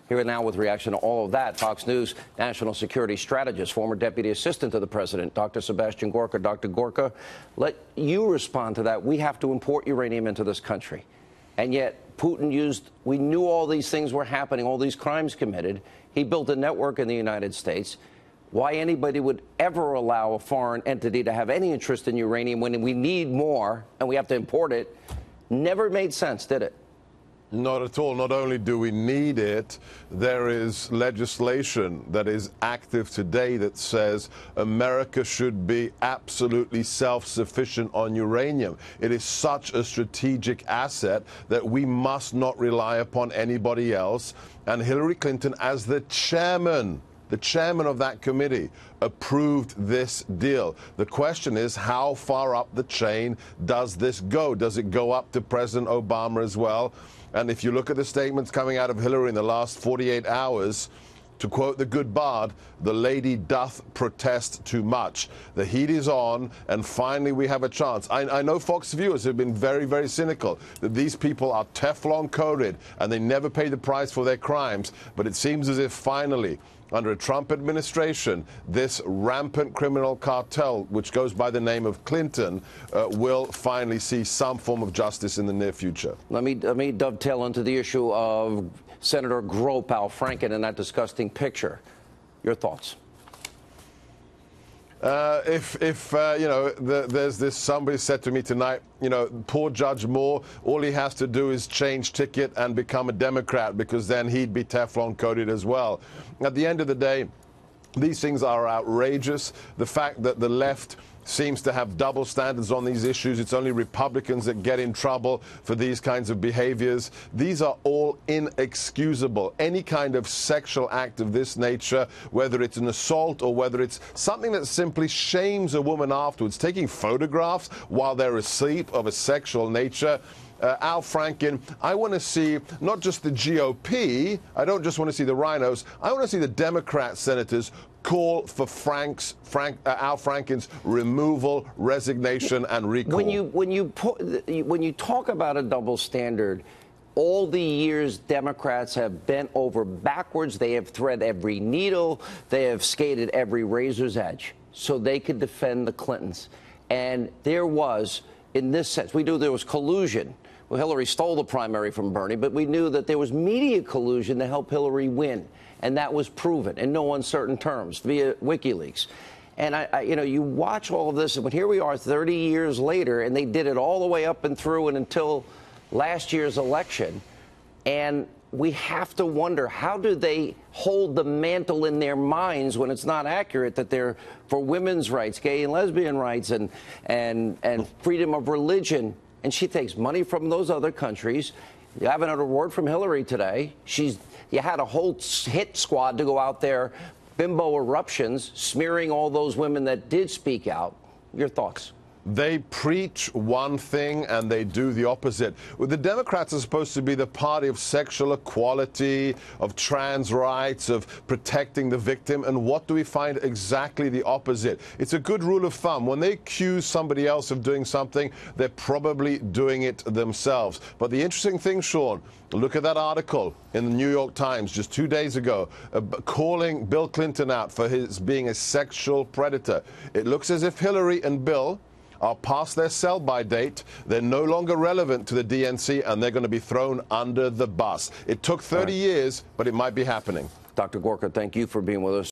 Here now with reaction to all of that, Fox News national security strategist, former deputy assistant to the president, Dr. Sebastian Gorka. Dr. Gorka, let you respond to that. We have to import uranium into this country. And yet Putin we knew all these things were happening, all these crimes committed. He built a network in the United States. Why anybody would ever allow a foreign entity to have any interest in uranium when we need more and we have to import it never made sense, did it? Not at all. Not only do we need it, there is legislation that is active today that says America should be absolutely self-sufficient on uranium. It is such a strategic asset that we must not rely upon anybody else. And Hillary Clinton, as the chairman of that committee, approved this deal. The question is, how far up the chain does this go? Does it go up to President Obama as well? And if you look at the statements coming out of Hillary in the last 48 hours, to quote the good bard, the lady doth protest too much. The heat is on, and finally we have a chance. I know Fox viewers have been very, very cynical that these people are Teflon coated and they never pay the price for their crimes. But it seems as if finally, under a Trump administration, this rampant criminal cartel, which goes by the name of Clinton, will finally see some form of justice in the near future. Let me dovetail into the issue of Senator Grope, Franken, and that disgusting picture. Your thoughts? There's this, somebody said to me tonight, poor Judge Moore, all he has to do is change ticket and become a Democrat, because then he'd be Teflon coated as well. At the end of the day, these things are outrageous. The fact that the left seems to have double standards on these issues. It's only Republicans that get in trouble for these kinds of behaviors. These are all inexcusable. Any kind of sexual act of this nature, whether it's an assault or whether it's something that simply shames a woman afterwards, taking photographs while they're asleep of a sexual nature. Al Franken, I want to see not just the GOP, I don't just want to see the rhinos, I want to see the Democrat senators call for Al Franken's removal, resignation, and recall. When you talk about a double standard, all the years Democrats have bent over backwards, they have thread every needle, they have skated every razor's edge so they could defend the Clintons. And there was, in this sense, we knew there was collusion. Well, Hillary stole the primary from Bernie, but we knew that there was media collusion to help Hillary win. And that was proven in no uncertain terms via WikiLeaks. And you watch all of this, and here we are 30 years later, and they did it all the way up and through and until last year's election. And we have to wonder, how do they hold the mantle in their minds when it's not accurate that they're for women's rights, gay and lesbian rights, and freedom of religion? And she takes money from those other countries. You haven't heard a word from Hillary today. You had a whole hit squad to go out there, bimbo eruptions, smearing all those women that did speak out. Your thoughts? They preach one thing and they do the opposite. Well, the Democrats are supposed to be the party of sexual equality, of trans rights, of protecting the victim. And what do we find? Exactly the opposite. It's a good rule of thumb. When they accuse somebody else of doing something, they're probably doing it themselves. But the interesting thing, Sean, look at that article in the New York Times just 2 days ago, calling Bill Clinton out for his being a sexual predator. It looks as if Hillary and Bill are past their sell-by date. They're no longer relevant to the DNC, and they're going to be thrown under the bus. It took 30 years, but it might be happening. Dr. Gorka, thank you for being with us.